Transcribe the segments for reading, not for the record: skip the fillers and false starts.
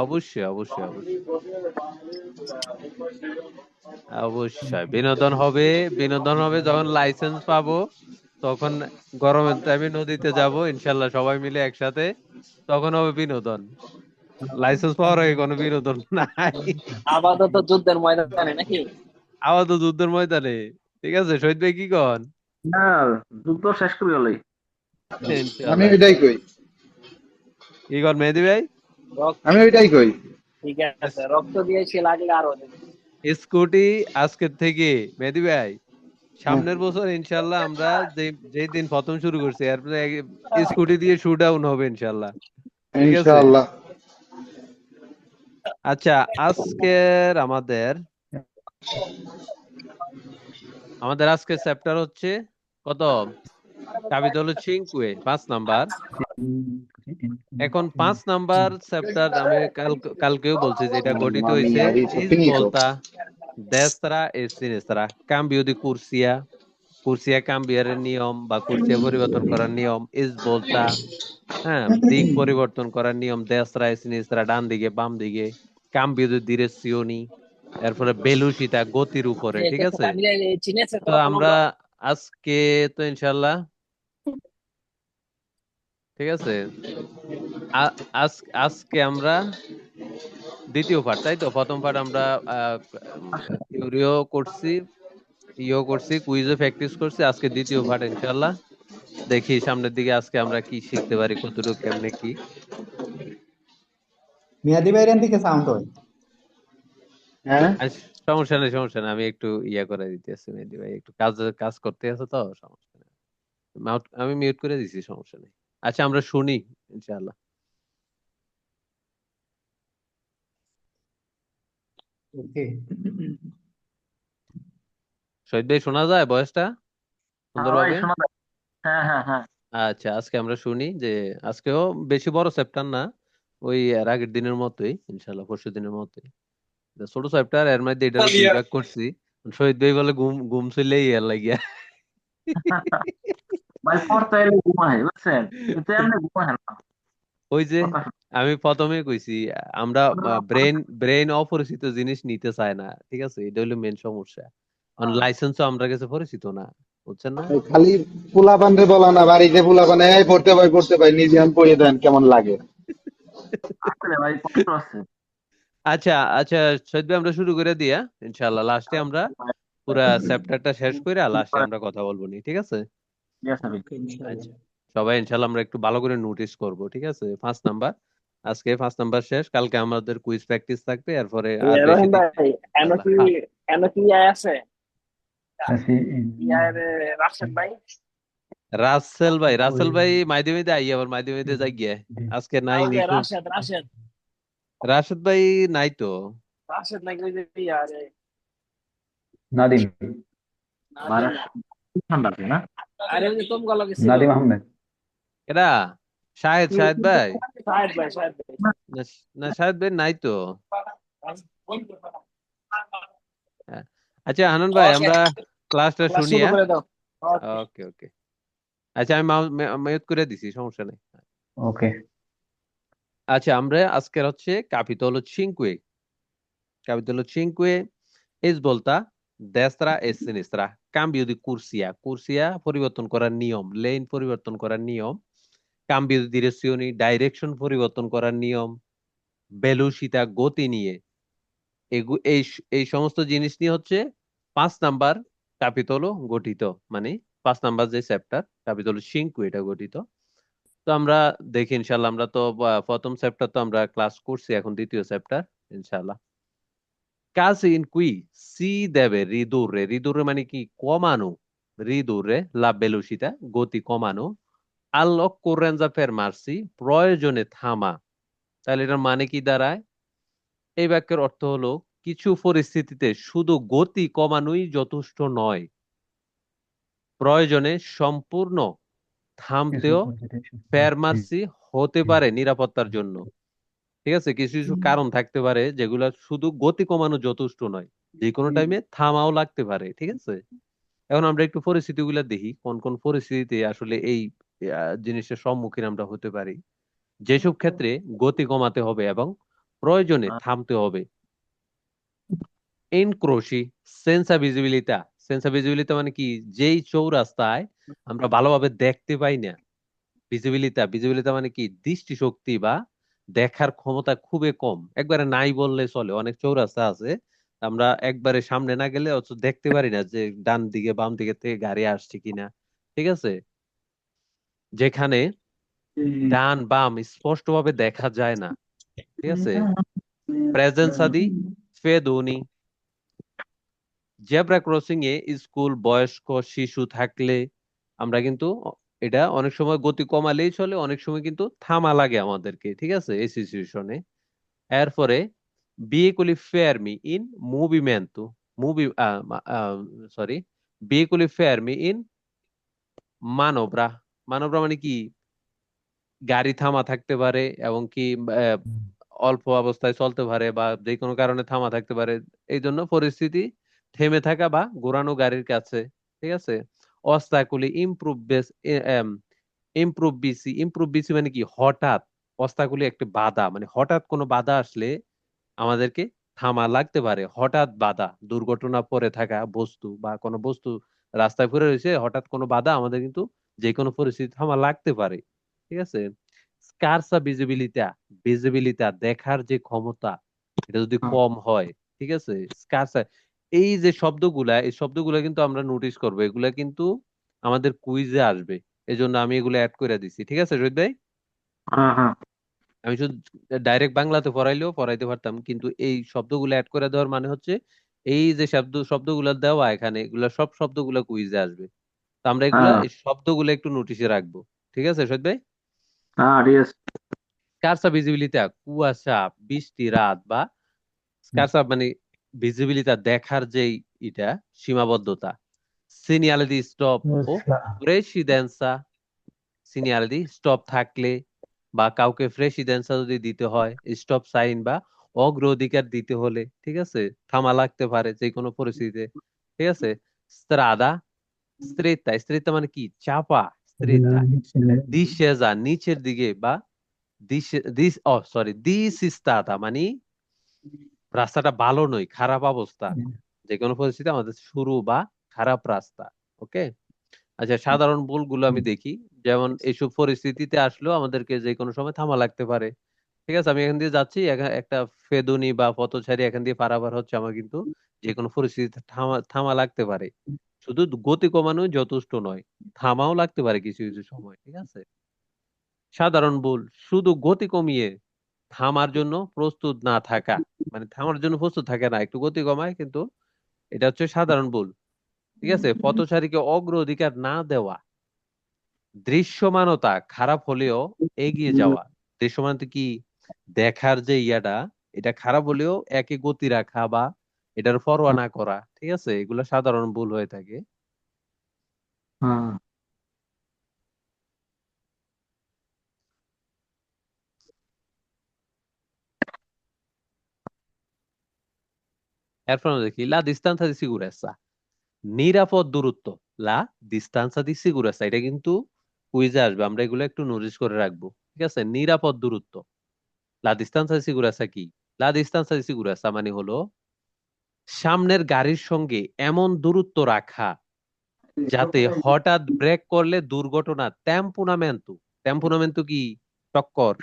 অবশ্যই অবশ্যই অবশ্যই অবশ্যই বিনোদন হবে। বিনোদন হবে যখন লাইসেন্স পাবো, তখন গরমের টাইমে নদীতে যাব ইনশাল্লাহ সবাই মিলে একসাথে, তখন হবে বিনোদন। লাইসেন্স পাওয়ার আগে কোনো বিনোদন নাই। আপাতত যুদ্ধের ময়দানে নাকি? আপাতত যুদ্ধের ময়দানে। ঠিক আছে, শহীদ ভাই কি কন? না, যুদ্ধ শেষ করে গেলই। আমি ইনশাল্লাহ ওইটাই ইনশাল্লাহ। কই। কি কন মেহেদী ভাই? রক্ত, আমি ওইটাই কই। ঠিক আছে, রক্ত দিয়েছি লাগলে আরো দেব। স্কুটি আজকের থেকে, মেহেদী ভাই হ্যাঁ, সামনের বছর ইনশাল্লাহ আমরা যে যে দিন প্রথম শুরু করছি এরপরে স্কুটি দিয়ে শু ডাউন হবে ইনশাল্লাহ। ঠিক আছে। ইনশাআল্লাহ। আচ্ছা, আজকের আমাদের আমাদের আজকের চ্যাপ্টার হচ্ছে কত? ক্যাপিটাল চিংকুয়ে, 5 নাম্বার। এখন 5 নাম্বার চ্যাপ্টার আমি কালকেও বলছি যে এটা গঠিত Mamma হয়েছে mia, hai visto? Ho ইস finito. বলতা দেস্ত্রা এ সিনেস্ত্রা কাম্বিও দি কুরসিয়া, কুরসিয়া কাম্বিয়ারের নিয়ম বা কুরসিয়া পরিবর্তন করার নিয়ম ইস বলতা। হ্যাঁ, দিক পরিবর্তন করার নিয়ম দেস্ত্রা এ সিনেস্ত্রা, ডান দিকে বাম দিকে। কাম্বিও দি দিরেসিওনি, এরপরে বেলুসিতা গতির উপরে। ঠিক আছে। চিনেছে তো তোরা আমরা তোমাকে? আজকে তো ইনশাল্লাহ, ঠিক আছে, আজকে আমরা দ্বিতীয় পার্ট, তাই তো? প্রথম পার্ট আমরা থিওরিও করছি, করছি, কুইজও প্র্যাকটিস করছি। আজকে দ্বিতীয় পার্ট ইনশাল্লাহ। দেখি সামনের দিকে আজকে আমরা কি শিখতে পারি, কতটুকু কেমনে কি। মেয়াদি ভাইয়ের থেকে সাউন্ড হয়। হ্যাঁ, আর সমস্যা নেই, সমস্যা নেই, আমি একটু করে দিতেছি মেহেদী ভাই, একটু কাজ কাজ করতে আছে তো, সমস্যা নেই। আমি মিউট করে দিছি, সমস্যা নেই। আচ্ছা, আমরা শুনি ইনশাল্লাহ। ওকে। শহীদ ভাই শোনা যায় ভয়েসটা হ্যাঁ ভাই, সুন্দরভাবে? শোনা যায়। হ্যাঁ, হ্যাঁ, হ্যাঁ। আচ্ছা, আজকে আমরা শুনি যে আজকেও বেশি বড় চ্যাপ্টার না, ওই এর আগের দিনের মতোই ইনশাল্লাহ, পরশু দিনের মতোই। ছোট চ্যাপ্টার, এর মধ্যে এটারে 2 ভাগ করছি। শহীদ ভাই বলে ঘুম ঘুম চলেই এর লাগিয়া। ভাই পড়তে এলে ঘুমায়, বুঝছেন? কিন্তু এমনি ঘুমায় না। ওই যে কথা আমি প্রথমে কইছি, আমরা শুনে। ব্রেন ব্রেন অপরিচিত জিনিস নিতে চায় না। ঠিক আছে, এটা হলো মেন সমস্যা। লাইসেন্সও আমরা কাছে পরিচিত না, বুঝছেন না? এই খালি পোলাপান রে বলা না, বাড়িতে পোলাপান এই পড়তে পাই নিজে আমি পড়ে দেন কেমন লাগে। আসলে ভাই কষ্ট আছে। আচ্ছা আচ্ছা, শহীদ ভাই আমরা শুরু করে দিয়া ইনশাল্লাহ, লাস্টে আমরা পুরা চ্যাপ্টারটা শেষ করে লাস্টে আমরা কথা বলবো নি, ঠিক আছে? Yes, ভাই। ওকে, ইনশাআল্লাহ। আচ্ছা, সবাই ইনশাল্লাহ আমরা একটু ভালো করে নোটিস করব, ঠিক আছে? 5 নাম্বার, আজকে 5 নাম্বার শেষ, কালকে আমাদের কুইজ প্র্যাকটিস থাকবে, এরপরে আর বেশি রহিম দিন ভাই, নেই এন ইনশাল্লাহ। কি, হ্যাঁ, ইয়ে আছে? ইয়ার রাশেদ ভাই। রাসেল ভাই মাধ্যমিকে আই, আবার মাধ্যমিকে যাই গিয়ে আজকে নাই ওই যে নিখোঁজ। রাশেদ, রাশেদ, রাশেদ ভাই নাই তো। রাশেদ নাকি ওই যে ইয়ারে, নাদিম। নাদিম ভাইরাস না। ঠান্ডা আছে না? আরে ওই যে তোম গলা ছিল। নাদিম আহমেদ। এরা শাহেদ, শাহেদ ভাই। শাহেদ ভাই, শাহেদ ভাই। না, না, শাহেদ ভাই নাই তো। হ্যাঁ। আচ্ছা হানান ভাই, ওকে, আমরা ক্লাসটা ক্লাস শুনি, শুরু হ্যাঁ? করে দাও। ওকে। ওকে ওকে। আচ্ছা, আমি মিউট করে দিছি, সমস্যা নেই। ওকে। আচ্ছা, আমরা আজকের হচ্ছে capital চিংকুয়ে। Capítulo 5 es volta destra e sinistra. Cambio de cursia. Cursia পরিবর্তন করার নিয়ম, লেন পরিবর্তন করার নিয়ম। Cambio de direzione, ডাইরেকশন পরিবর্তন করার নিয়ম। বেলুসিতা গতি নিয়ে, এই এই সমস্ত জিনিস নিয়ে হচ্ছে 5 নাম্বার ক্যাপিটলো গঠিত। মানে 5 নাম্বার যে চ্যাপ্টার ক্যাপিটলো 5 এটা গঠিত। তো আমরা দেখি ইনশাল্লাহ, আমরা তো প্রথম চ্যাপ্টার তো আমরা ক্লাস করছি, এখন দ্বিতীয় চ্যাপ্টার ইনশাল্লাহ। Casi in cui si deve ridurre মানে কি? কমানো। ridurre la velocità, গতি কমানো, all'occorrenza fermarsi, প্রয়োজনে থামা। তাহলে এটার মানে কি দাঁড়ায়? এই বাক্যের অর্থ হলো, কিছু পরিস্থিতিতে শুধু গতি কমানোই যথেষ্ট নয়, প্রয়োজনে সম্পূর্ণ থামতেও ফেরমার্সি হতে পারে নিরাপত্তার জন্য। ঠিক আছে, কিছু কিছু কারণ থাকতে পারে যেগুলো শুধু গতি কমানো যথেষ্ট নয়, যে কোনো টাইমে থামাও লাগতে পারে। ঠিক আছে। এখন আমরা একটু পরিস্থিতি গুলা দেখি, কোন কোন পরিস্থিতিতে আসলে এই জিনিসের সম্মুখীন আমরা হতে পারি। যেসব ক্ষেত্রে গতি কমাতে হবে এবং প্রয়োজনে থামতে হবে। ইনক্রোশি, সেন্সা ভিজিবিলিটা। সেন্সা ভিজিবিলিটা মানে কি, যেই চৌরাস্তায় আমরা ভালোভাবে দেখতে পাই না। ভিজিবিলিটা, ভিজিবিলিটা মানে কি, দৃষ্টিশক্তি বা দেখার ক্ষমতা খুবই কম, একবারে নাই বললে চলে। অনেক চৌরাস্তা আছে আমরা একবারে সামনে না গেলে অথচ দেখতে পারি না যে ডান দিকে বাম দিকে থেকে গাড়ি আসছে কিনা। ঠিক আছে, যেখানে ডান বাম স্পষ্টভাবে দেখা যায় না। ঠিক আছে, প্রেজেন্সা দি ফেদুনি। জেব্রা ক্রসিং এ স্কুল বয়স্ক শিশু থাকলে আমরা কিন্তু এটা অনেক সময় গতি কমালেই চলে, অনেক সময় কিন্তু থামা লাগে আমাদেরকে। ঠিক আছে, এই সিচুয়েশনে। এরপরে veicoli fermi in movimento, movie sorry, veicoli fermi in manovra। মানবরা মানে কি, গাড়ি থামা থাকতে পারে এবং কি আহ, অল্প অবস্থায় চলতে পারে বা যে কোনো কারণে থামা থাকতে পারে। এই জন্য পরিস্থিতি থেমে থাকা বা ঘোরানো গাড়ির কাছে। ঠিক আছে, অস্তাকুলি ইমপ্রুভ বিসি মানে কি, হঠাৎ। অস্তাকুলি একটা বাধা, মানে হঠাৎ কোনো বাধা আসলে আমাদেরকে থামা লাগতে পারে। হঠাৎ বাধা, দুর্ঘটনা পড়ে থাকা বস্তু বা কোনো বস্তু রাস্তায় পড়ে রয়েছে, হঠাৎ কোনো বাধা আমাদের কিন্তু যে কোনো পরিস্থিতি থামা লাগতে পারে। ঠিক আছে, স্কারসা ভিজিবিলিটা, ভিজিবিলিটা দেখার যে ক্ষমতা, এটা যদি কম হয়। ঠিক আছে, স্কারসা, এই যে শব্দগুলা, এই শব্দগুলা কিন্তু আমরা নোটিস করবো, এগুলা কিন্তু আমাদের কুইজে আসবে। এই জন্য আমি এগুলো অ্যাড করে দিছি। ঠিক আছে রোহিত ভাই, হ্যাঁ হ্যাঁ আমি শুধু ডাইরেক্ট বাংলাতে পড়াইলেও পড়াইতে পারতাম, কিন্তু এই শব্দগুলো অ্যাড করে দেওয়ার মানে হচ্ছে এই যে শব্দগুলো দেওয়া এখানে, এগুলা সব শব্দগুলো কুইজে আসবে। তো আমরা এগুলা, হ্যাঁ এই শব্দগুলো একটু নোটিশে রাখবো। ঠিক আছে সৈয়দ ভাই। হ্যাঁ, ঠিক আছে। স্কারসা ভিজিবিলিটা, কুয়াশা, বৃষ্টি রাত বা স্কারসা মানে ভিজিবিলিটা দেখার যেই এটা সীমাবদ্ধতা। সিনিয়ালে দি স্টপ ও প্রেসিডেন্সা। সিনিয়রিটি স্টপ থাকলে বা কাউকে প্রেসিডেন্সা যদি দিতে হয়, স্টপ সাইন বা অগ্রাধিকার দিতে হলে, ঠিক আছে, থামা লাগতে পারে যে কোনো পরিস্থিতিতে। ঠিক আছে, স্ত্রাদা, স্ত্রেতা। স্ত্রেতা মানে কি, চাপা। স্ত্রেতা, দিশেজা, নিচের দিকে বা দিস ইস্তাদা মানে রাস্তাটা ভালো নয়, খারাপ অবস্থা। যে কোনো পরিস্থিতি আমাদের শুরু বা খারাপ রাস্তা। ওকে। আচ্ছা, সাধারণ ভুলগুলো আমি দেখি। যেমন এইসব পরিস্থিতিতে আসলেও আমাদেরকে যে কোনো সময় থামা লাগতে পারে। ঠিক আছে, আমি এখান দিয়ে যাচ্ছি, একটা ফেদুনি বা পথচারী এখান দিয়ে পারাপার হচ্ছে, আমার কিন্তু যে কোনো পরিস্থিতিতে থামা থামা লাগতে পারে। শুধু গতি কমানো যথেষ্ট নয়, থামাও লাগতে পারে কিছু কিছু সময়। ঠিক আছে, সাধারণ ভুল, শুধু গতি কমিয়ে থামার জন্য প্রস্তুত না থাকা। মানে থামার জন্য প্রস্তুত থাকে না, একটু গতি কমায় কিন্তু। এটা হচ্ছে সাধারণ ভুল। ঠিক আছে, পথচারীকে অগ্রাধিকার না দেওয়া। দৃশ্যমানতা খারাপ হলেও এগিয়ে যাওয়া। দৃশ্যমানতা কি, দেখার যে ইয়াটা, এটা খারাপ হলেও একই গতি রাখা বা এটার পরোয়া না করা। ঠিক আছে, এগুলো সাধারণ ভুল হয়ে থাকে। হ্যাঁ এরপর আমরা দেখি লা distanza di sicurezza, নিরাপদ দূরত্ব। লা distanza di sicurezza, এটা কিন্তু কুইজে আসবে, আমরা এগুলো একটু নোটিস করে রাখবো। ঠিক আছে, নিরাপদ দূরত্ব। লা distanza di sicurezza কি, লা distanza di sicurezza মানে হলো সামনের গাড়ির সঙ্গে এমন দূরত্ব রাখা যাতে হঠাৎ ব্রেক করলে দুর্ঘটনা টেম্পুনামেন্টু। টেম্পুনামেন্টু কি, টক্কর।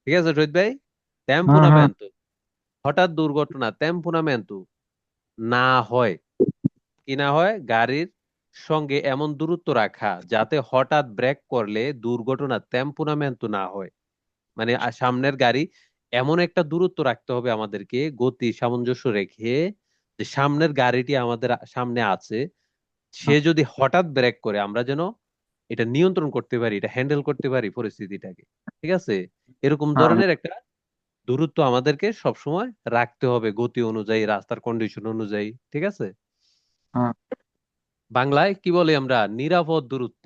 ঠিক আছে রোহিত ভাই, হ্যাঁ হ্যাঁ টেম্পুনামেন্টু, হঠাৎ দুর্ঘটনা টেম্পুনামেন্টু না হয়। কি না হয়, গাড়ির সঙ্গে এমন দূরত্ব রাখা যাতে হঠাৎ ব্রেক করলে দুর্ঘটনা টেম্পুনামেন্টু না হয়। মানে সামনের গাড়ি এমন একটা দূরত্ব রাখতে হবে আমাদেরকে, গতি সামঞ্জস্য রেখে, যে সামনের গাড়িটি আমাদের সামনে আছে, সে যদি হঠাৎ ব্রেক করে আমরা যেন এটা নিয়ন্ত্রণ করতে পারি, এটা হ্যান্ডেল করতে পারি পরিস্থিতিটাকে। ঠিক আছে, এরকম হ্যাঁ ধরনের একটা দূরত্ব আমাদেরকে সবসময় রাখতে হবে, গতি অনুযায়ী, রাস্তার কন্ডিশন অনুযায়ী। ঠিক আছে, হ্যাঁ বাংলায় কি বলি আমরা, নিরাপদ দূরত্ব।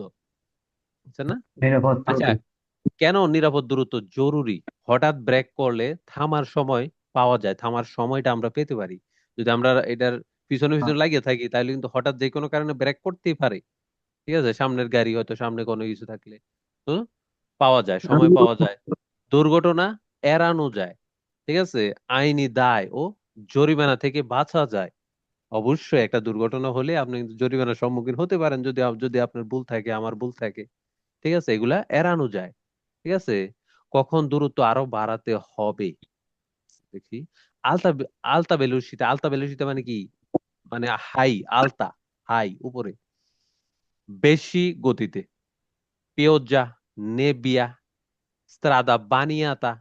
বুঝছেন না? নিরাপদ আচ্ছা, ত্রুটি। কেন নিরাপদ দূরত্ব জরুরি? হঠাৎ ব্রেক করলে থামার সময় পাওয়া যায়, থামার সময়টা আমরা পেতে পারি। যদি আমরা এটার পিছনে হ্যাঁ পিছনে লাগিয়ে থাকি তাহলে কিন্তু হঠাৎ যে কোনো কারণে ব্রেক করতেই পারে। ঠিক আছে, সামনের গাড়ি হয়তো, সামনে কোনো কিছু থাকলে তো পাওয়া যায়, সময় পাওয়া যায়। দুর্ঘটনা এড়ানো যায়, ঠিক আছে, আইনি দায় ও জরিমানা থেকে বাঁচা যায়। অবশ্যই একটা দুর্ঘটনা হলে আপনি কিন্তু জরিমানার সম্মুখীন হতে পারেন, যদি আপনার ভুল থাকে, আমার ভুল থাকে, ঠিক আছে, এগুলা এড়ানো যায়। ঠিক আছে। কখন দূরত্ব আরো বাড়াতে হবে দেখি। আলতা আলতা ভেলোসিটি মানে কি? মানে হাই, আলতা, হাই, উপরে, বেশি গতিতে। পিওজা, নেবিয়া, স্ত্রাদা, বানিয়াতা।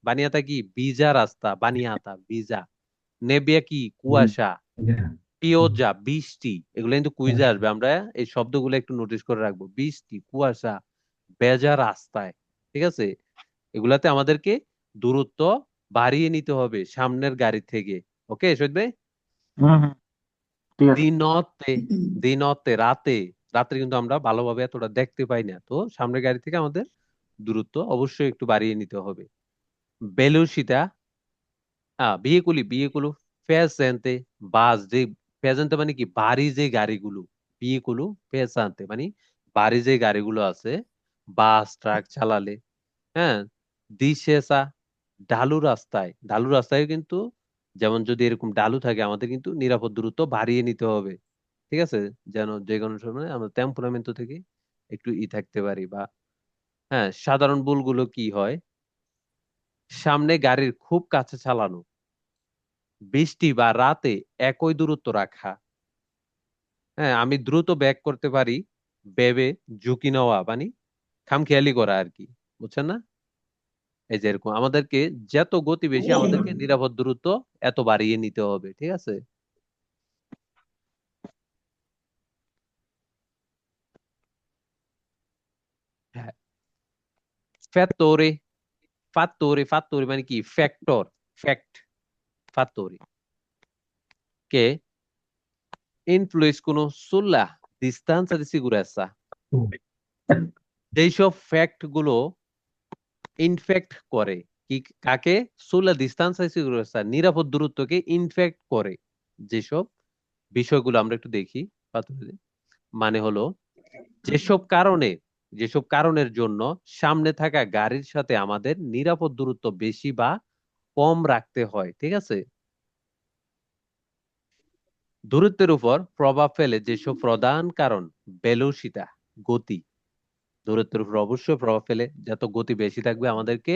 বানিয়াতা কি? ভিজা রাস্তা, বানিয়াতা ভিজা। নেবিয়া কি? কুয়াশা। পিওজা বৃষ্টি। এগুলো কিন্তু কুইজে আসবে, আমরা এই শব্দগুলো একটু নোটিস করে রাখবো। বৃষ্টি, কুয়াশা, ভেজা রাস্তায়, ঠিক আছে। এগুলাতে আমাদেরকে দূরত্ব বাড়িয়ে নিতে হবে সামনের গাড়ি থেকে। ওকে শহীদ ভাই। হুম হুম, ঠিক আছে। দিনতে, দিনতে রাতে, রাত্রে কিন্তু আমরা ভালোভাবে এতটা দেখতে পাই না, তো সামনের গাড়ি থেকে আমাদের দূরত্ব অবশ্যই একটু বাড়িয়ে নিতে হবে। বেলুসিটা, বিয়েকুলি ফেসেন্তে, বাস যে, ফেসেন্তে মানে কি? ভারী যে গাড়িগুলো, বিয়েকুলু ফেসান্তে মানে ভারী যে গাড়িগুলো আছে, বাস ট্রাক চালালে। হ্যাঁ। দিশেসা, ঢালু রাস্তায় কিন্তু, যেমন যদি এরকম ঢালু থাকে, আমাদের কিন্তু নিরাপদ দূরত্ব বাড়িয়ে নিতে হবে, ঠিক আছে, যেন যে কোনো সময় আমরা টেম্পোরামেন্ট থেকে একটু থাকতে পারি। বা হ্যাঁ, সাধারণ ভুলগুলো কি হয়? সামনে গাড়ির খুব কাছে চালানো, বৃষ্টি বা রাতে একই দূরত্ব রাখা। হ্যাঁ, আমি দ্রুত ব্যাক করতে পারি ভেবে ঝুঁকি নেওয়া, মানে খামখেয়ালি করা আর কি। বুঝছেন না? এই যে এরকম আমাদেরকে যত গতি বেশি, আমাদেরকে নিরাপদ দূরত্ব এত বাড়িয়ে নিতে হবে, ঠিক আছে। হ্যাঁ। ফ্যাক্টরে, ফাত্তরে মানে কি? ফ্যাক্টর, ফ্যাক্ট, ফাত্তরে কে ইনফ্লুয়েন্স কোন সুল্লা distanza di sicurezza। যেসব ফ্যাক্ট গুলো ইনফেক্ট করে, কি কাকে? সুল্লা distanza di sicurezza, নিরাপদ দূরত্বকে ইনফেক্ট করে। যেসব বিষয়গুলো আমরা একটু দেখি পাথরে। মানে হলো, যেসব কারণে, যেসব কারণের জন্য সামনে থাকা গাড়ির সাথে আমাদের নিরাপদ দূরত্ব বেশি বা কম রাখতে হয়, ঠিক আছে। দূরত্বের উপর প্রভাব ফেলে যেসব প্রধান কারণ: বেলোসিতা, গতি, দূরত্বের উপর অবশ্যই প্রভাব ফেলে। যত গতি বেশি থাকবে, আমাদেরকে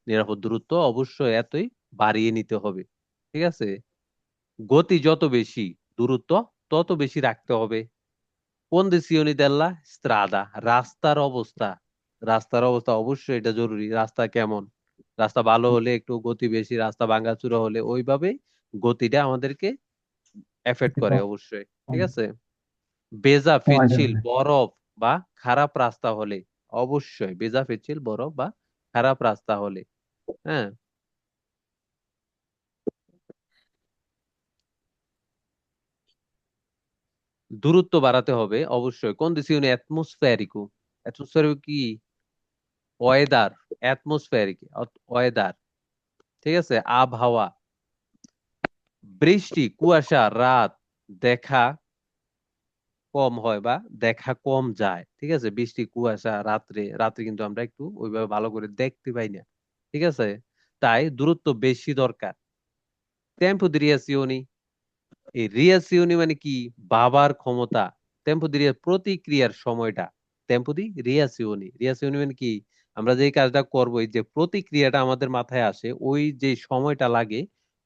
নিরাপদ দূরত্ব অবশ্যই এতই বাড়িয়ে নিতে হবে, ঠিক আছে। গতি যত বেশি, দূরত্ব তত বেশি রাখতে হবে। কন্ডিসিওনি দেল্লা স্ত্রাদা, রাস্তার অবস্থা। রাস্তার অবস্থা অবশ্যই এটা জরুরি। রাস্তা কেমন? রাস্তা ভালো হলে একটু গতি বেশি, রাস্তা ভাঙাচুরা হলে ওইভাবে গতিটা আমাদেরকে এফেক্ট করে অবশ্যই, ঠিক আছে। ভেজা পিচ্ছিল বরফ বা খারাপ রাস্তা হলে, অবশ্যই ভেজা পিচ্ছিল বরফ বা খারাপ রাস্তা হলে, হ্যাঁ, দূরত্ব বাড়াতে হবে অবশ্যই। কন্ডিসিওনি অ্যাটমসফেরিকো, অ্যাটমসফেরিকো কি? ওয়েদার, অ্যাটমসফেরিক, ওয়েদার, ঠিক আছে, আবহাওয়া। বৃষ্টি, কুয়াশা, রাত দেখা কম হয় বা দেখা কম যায়, ঠিক আছে। বৃষ্টি, কুয়াশা, রাত্রে, রাত্রে কিন্তু আমরা একটু ওইভাবে ভালো করে দেখতে পাই না, ঠিক আছে। তাই দূরত্ব বেশি দরকার। টেম্পো দি রিয়াসিওনি, এই রিয়াসিওনি মানে কি? ভাবার ক্ষমতা। টেম্পো দি প্রতিক্রিয়ার সময়টা। টেম্পো দি রিয়াসিওনি, রিয়াসিওনি মানে কি? আমরা যে কাজটা করবো, এই যে প্রতিক্রিয়াটা আমাদের মাথায় আসে, ওই যে সময়টা লাগে,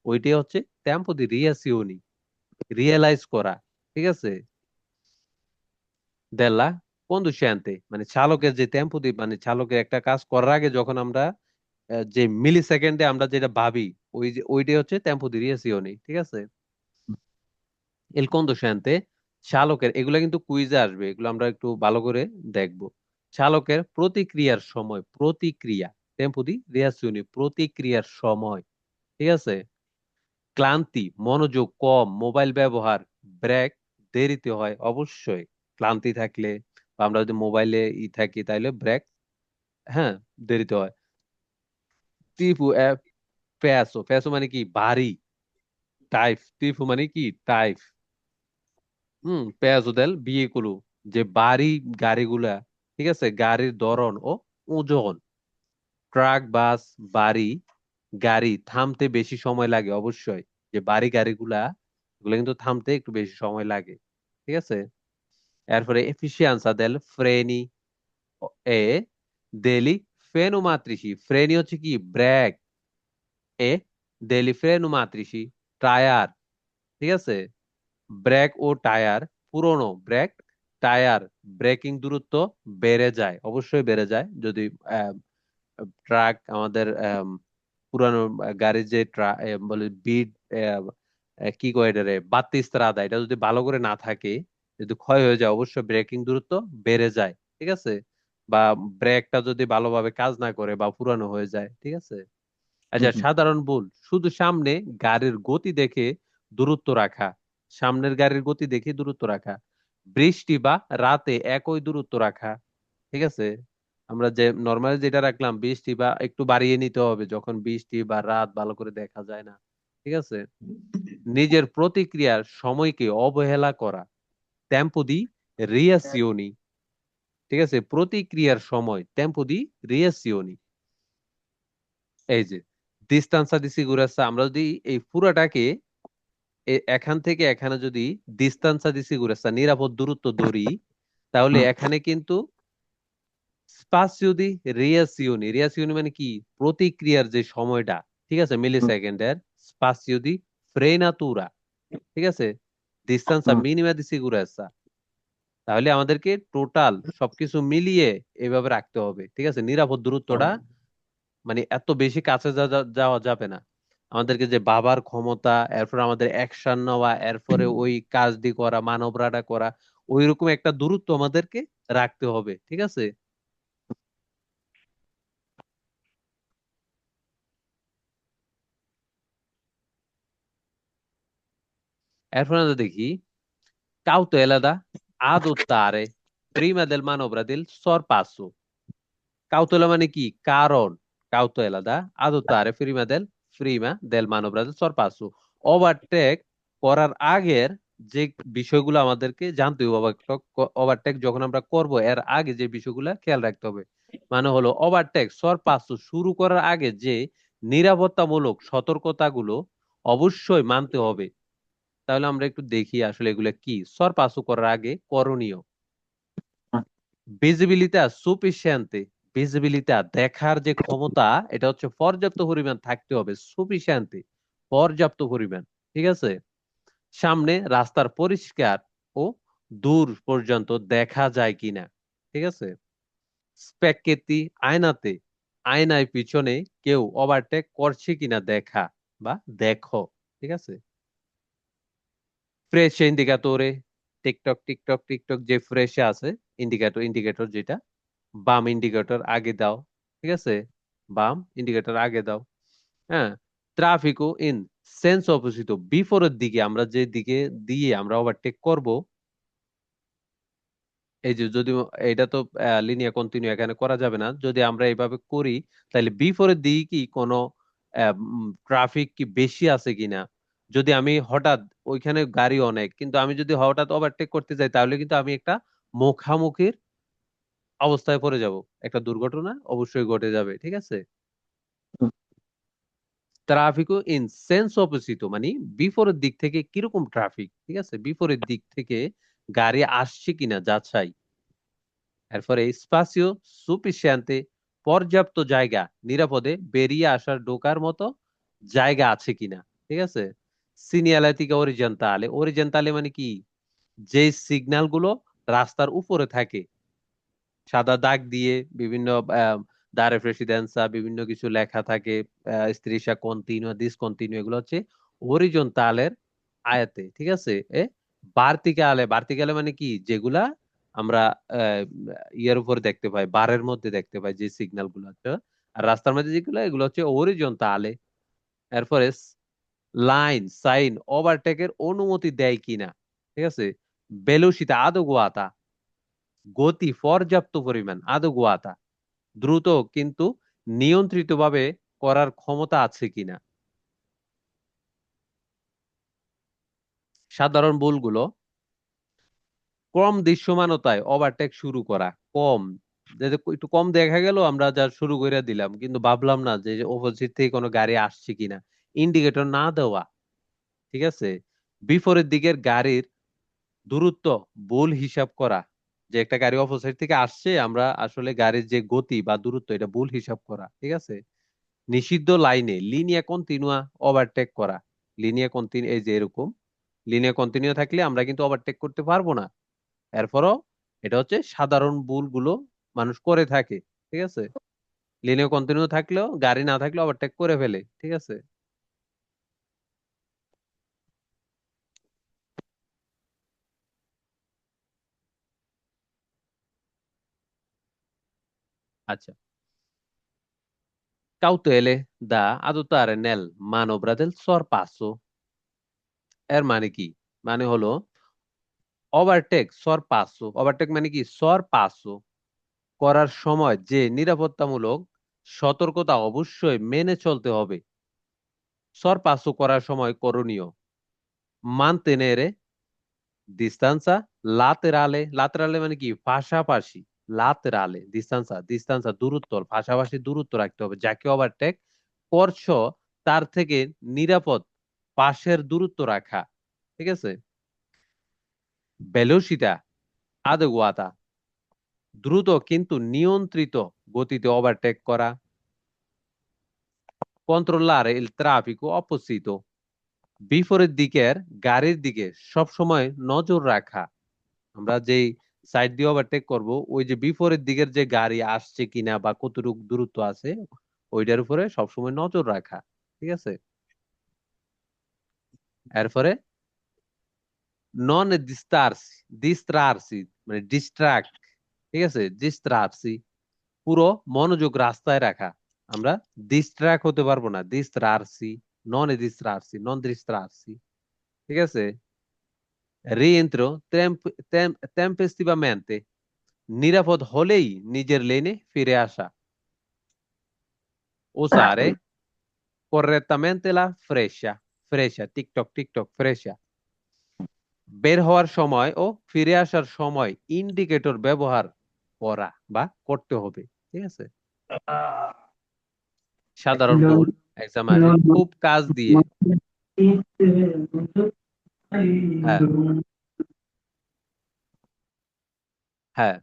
ওইটাই হচ্ছে টেম্পো দি রিয়াসিওনি, রিয়েলাইজ করা, ঠিক আছে। দেল্লা কন্ডুসিয়ান্তে মানে চালকের যে টেম্পো দি, মানে চালকের একটা কাজ করার আগে যখন আমরা যে মিলি সেকেন্ডে আমরা যেটা ভাবি, ওই যে ওইটাই হচ্ছে টেম্পো দি রিয়াসিওনি, ঠিক আছে। এল কন্ডুসিয়ান্তে, চালকের, এগুলা কিন্তু কুইজে আসবে, এগুলো আমরা একটু ভালো করে দেখবো। চালকের প্রতিক্রিয়ার সময়, প্রতিক্রিয়া, টেম্পো দি রিয়াসিওনি, প্রতিক্রিয়ার সময়, ঠিক আছে। ক্লান্তি, মনোযোগ কম, মোবাইল ব্যবহার, ব্রেক দেরিতে হয় অবশ্যই। ক্লান্তি থাকলে বা আমরা যদি মোবাইলে থাকি, তাইলে ব্রেক, হ্যাঁ, দেরিতে হয়। টিপু প্যাসো, প্যাসো মানে কি? ভারী। টাইপ, টিপু মানে কি? টাইপ। পেঁয়াজু দেল বিয়েগুলো, যে ভারী গাড়িগুলা, ঠিক আছে, গাড়ির ধরন ও ওজন। ট্রাক, বাস, বাড়ি, গাড়ি থামতে বেশি সময় লাগে অবশ্যই। যে বাড়ি গাড়িগুলা এগুলো কিন্তু থামতে একটু বেশি সময় লাগে, ঠিক আছে। এরপরে এফিসিয়েন্সা দেল ফ্রেনি এ দেলি ফ্রেনুমাত্রিসি, ফ্রেনি হচ্ছে কি ব্রেক, এ দেলি ফ্রেনুমাত্রিসি টায়ার, ঠিক আছে। ব্রেক ও টায়ার, পুরনো ব্রেক টায়ার, ব্রেকিং দূরত্ব বেড়ে যায়, অবশ্যই বেড়ে যায় যদি ট্রাক আমাদের পুরানো গাড়ির যে বলে বিট কি কয় এটারে বাত্তি স্ত্রাদা, এটা যদি ভালো করে না থাকে, যদি ক্ষয় হয়ে যায়, অবশ্যই ব্রেকিং দূরত্ব বেড়ে যায়, ঠিক আছে। বা ব্রেকটা যদি ভালোভাবে কাজ না করে বা পুরানো হয়ে যায়, ঠিক আছে। আচ্ছা, সাধারণ ভুল, শুধু সামনে গাড়ির গতি দেখে দূরত্ব রাখা, সামনের গাড়ির গতি দেখে দূরত্ব রাখা, বৃষ্টি বা রাতে একই দূরত্ব রাখা, ঠিক আছে। আমরা যে নর্মালি যেটা রাখলাম বৃষ্টি বা একটু বাড়িয়ে নিতে হবে যখন বৃষ্টি বা রাত ভালো করে দেখা যায় না, ঠিক আছে। নিজের প্রতিক্রিয়ার সময়কে অবহেলা করা, টেম্পো দি রিয়াসিওনি, ঠিক আছে, প্রতিক্রিয়ার সময় টেম্পো দি রিয়াসিওনি। এই যে ডিস্টান্সা দি সিগুরেসা, আমরা যদি এই পুরাটাকে এখান থেকে এখানে যদি ডিস্টান্সা দি সিগুরেসা নিরাপদ দূরত্ব ধরি, তাহলে এখানে কিন্তু স্পাসিও দি রিয়াসিওনি, রিয়াসিওনি মানে কি প্রতিক্রিয়ার যে সময়টা, ঠিক আছে, মিলি সেকেন্ডের, স্পাসিও দি ফ্রেনাতুরা, ঠিক আছে, ডিস্টান্সা মিনিমা দি সিগুরেসা। তাহলে আমাদেরকে টোটাল সবকিছু মিলিয়ে এভাবে রাখতে হবে, ঠিক আছে। নিরাপদ দূরত্বটা মানে এত বেশি কাছে যাওয়া যাবে না। আমাদেরকে যে ভাবার ক্ষমতা, এরপর আমাদের অ্যাকশন নেওয়া, এরপরে ওই কাজটি করা, মানবরাটা করা, ওই রকম একটা দূরত্ব আমাদেরকে রাখতে হবে, ঠিক আছে। এরপর আমরা দেখি cautela da adottare prima del manovra del sorpasso। কাউতলা মানে কি কারণ, কাউতলা দা আদতারে প্রিমা দেল মানোব্রা দেল সরপাসু, ওভারটেক করার আগের যে বিষয়গুলো আমাদেরকে জানতে হবে। ওভারটেক যখন আমরা করব এর আগে যে বিষয়গুলো খেয়াল রাখতে হবে, মানে হলো ওভারটেক সরপাসু শুরু করার আগে যে নিরাপত্তামূলক সতর্কতাগুলো অবশ্যই মানতে হবে। তাহলে আমরা একটু দেখি আসলে এগুলো কি সরপাসু করার আগে করণীয়। ভিজিবিলিটা সুফিসিয়েন্তে, ভিজিবিলিটা দেখার যে ক্ষমতা, এটা হচ্ছে পর্যাপ্ত পরিমাণ থাকতে হবে, সুফিসিয়েন্তে পর্যাপ্ত পরিমাণ, ঠিক আছে। সামনে রাস্তার পরিষ্কার ও দূর পর্যন্ত দেখা যায় কিনা, ঠিক আছে। স্পেকেতি আয়নাতে, আয়নায় পিছনে কেউ ওভারটেক করছে কিনা দেখা বা দেখো, ঠিক আছে। ফ্রেশ ইন্ডিকেটরে, টিকটক টিকটক টিকটক যে ফ্রেশে আছে, ইন্ডিকেটর ইন্ডিকেটর যেটা, বাম ইন্ডিকেটর আগে দাও, ঠিক আছে, বাম ইন্ডিকেটর আগে দাও। হ্যাঁ, ট্রাফিকও ইন সেন্স অপোজিট, বিপরীত দিকে, আমরা যে দিকে দিয়ে আমরা ওভারটেক করব, এই যে যদি এটা তো লিনিয়ার কন্টিনিউ এখানে করা যাবে না, যদি আমরা এইভাবে করি তাহলে বিপরীত দিকে কি কোনো ট্রাফিক কি বেশি আছে কিনা, যদি আমি হঠাৎ, ওইখানে গাড়ি অনেক কিন্তু আমি যদি হঠাৎ ওভারটেক করতে যাই, তাহলে কিন্তু আমি একটা মুখামুখির অবস্থায় পড়ে যাব, একটা দুর্ঘটনা অবশ্যই ঘটে যাবে, ঠিক আছে। ট্রাফিকও ইন সেন্স অপোজিট মানে বিপরীত দিক থেকে কিরকম ট্রাফিক, ঠিক আছে, বিপরীত দিক থেকে গাড়ি আসছে কিনা যাচাই। এরপরে স্পাসিও সুফিসিয়েন্তে, পর্যাপ্ত জায়গা, নিরাপদে বেরিয়ে আসার ঢোকার মতো জায়গা আছে কিনা, ঠিক আছে। সিনিয়ালাতিকা অরিজেন্টালে, অরিজেন্টালে মানে কি যে সিগন্যাল গুলো রাস্তার উপরে থাকে, সাদা দাগ দিয়ে বিভিন্ন দারে প্রেসিডেন্সা বিভিন্ন কিছু লেখা থাকে, স্ত্রিসা কন্টিনিউ ডিসকন্টিনিউ, এগুলো হচ্ছে হরিজন্টালের আয়াতে, ঠিক আছে। এ ভার্টিকালে, ভার্টিকালে মানে কি যেগুলা আমরা আহ, ইয়ের উপর দেখতে পাই, বারের মধ্যে দেখতে পাই যে সিগন্যাল গুলো আছে, আর রাস্তার মধ্যে যেগুলো এগুলো হচ্ছে হরিজন্টালে। এরপরে লাইন সাইন ওভারটেকের অনুমতি দেয় কিনা, ঠিক আছে। বেলুসিতা আদগুয়াতা, গতি পর্যাপ্ত পরিমাণ, আদগুয়াতা দ্রুত কিন্তু নিয়ন্ত্রিতভাবে করার ক্ষমতা আছে কিনা। সাধারণ ভুলগুলো, কম দৃশ্যমানতায় ওভারটেক শুরু করা, কম যে যে একটু কম দেখা গেল আমরা যা শুরু করে দিলাম, কিন্তু ভাবলাম না যে অপোজিট থেকে কোনো গাড়ি আসছে কিনা। ইন্ডিকেটর না দেওয়া, ঠিক আছে। বিপরীত দিকের গাড়ির দূরত্ব ভুল হিসাব করা, যে একটা গাড়ি অপোজিট থেকে আসছে, আমরা আসলে গাড়ির যে গতি বা দূরত্ব এটা ভুল হিসাব করা, ঠিক আছে। নিষিদ্ধ লাইনে লিনিয়া কন্টিনুয়া ওভারটেক করা। লিনিয়া কন্টিনিউ, এই যে এরকম লিনিয়া কন্টিনিউ থাকলে আমরা কিন্তু ওভারটেক করতে পারবো না। এরপরও এটা হচ্ছে সাধারণ ভুলগুলো মানুষ করে থাকে, ঠিক আছে। লিনিয়া কন্টিনিউ থাকলেও, গাড়ি না থাকলেও ওভারটেক করে ফেলে, ঠিক আছে। আচ্ছা, cautele da adottare nel manovra del sorpasso। এর মানে কি? মানে হলো ওভারটেক সরপাসো। ওভারটেক মানে কি? সরপাসো করার সময় যে নিরাপত্তামূলক সতর্কতা অবশ্যই মেনে চলতে হবে। সরপাসো করার সময় করণীয়: mantenere distanza laterale। laterale মানে কি? পাশাপাশি। laterale distanza, distanza দূরত্ব, পাশাপাশি দূরত্ব রাখতে হবে। যাকে ওভারটেক করছো তার থেকে নিরাপদ পাশের দূরত্ব রাখা, ঠিক আছে। velocità adeguata, দ্রুত কিন্তু নিয়ন্ত্রিত গতিতে ওভারটেক করা। controllare il traffico opposito, বিপরীত দিকের গাড়ির দিকে সব সময় নজর রাখা। আমরা যেই সাইড দিয়ে ওভারটেক করব, ওই যে বিপরীত দিকের যে গাড়ি আসছে কিনা বা কতটুকু দূরত্ব আছে, ওইটার উপরে সবসময় নজর রাখা, ঠিক আছে। এরপরে নন distrarsi মানে ডিস্ট্রাক্ট, ঠিক আছে, distrarsi পুরো মনোযোগ রাস্তায় রাখা। আমরা ডিস্ট্রাক্ট হতে পারবো না। distrarsi, non distrarsi, ঠিক আছে। rientro tempestivamente, নিরাপদ হলেই নিজের লেনে ফিরে আসা। usare correttamente la freccia, TikTok TikTok freccia, বের হওয়ার সময় ও ফিরে আসার সময় ইন্ডিকেটর ব্যবহার করা বা করতে হবে, ঠিক আছে। সাধারণ ভুল এক্সাম্পল: খুব কাজ দিয়ে, হ্যাঁ হ্যাঁ,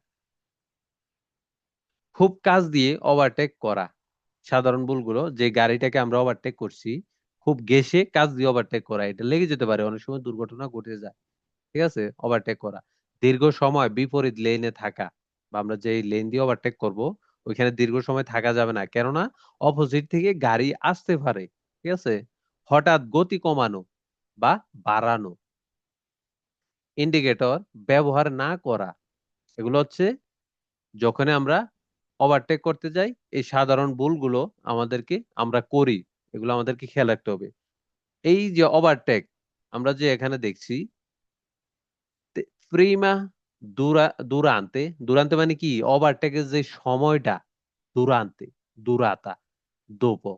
খুব কাজ দিয়ে ওভারটেক করা। সাধারণ ভুলগুলো, যে গাড়িটাকে আমরা ওভারটেক করছি, খুব ঘেঁষে কাজ দিয়ে ওভারটেক করা, এটা লেগে যেতে পারে, অনেক সময় দুর্ঘটনা ঘটে যায়, ঠিক আছে। ওভারটেক করা, দীর্ঘ সময় বিপরীত লেনে থাকা, বা আমরা যে লেন দিয়ে ওভারটেক করব ওইখানে দীর্ঘ সময় থাকা যাবে না, কেননা অপোজিট থেকে গাড়ি আসতে পারে, ঠিক আছে। হঠাৎ গতি কমানো বা বাড়ানো, ইন্ডিকেটর ব্যবহার না করা, এগুলো হচ্ছে যখন আমরা ওভারটেক করতে যাই এই সাধারণ ভুলগুলো আমরা করি, এগুলো আমাদেরকে খেয়াল রাখতে হবে। এই যে ওভারটেক আমরা যে এখানে দেখছি, প্রিমা দুরান্তে, দুরান্তে মানে কি? ওভারটেকের যে সময়টা, দুরান্তে, দুরাতা, দোপো,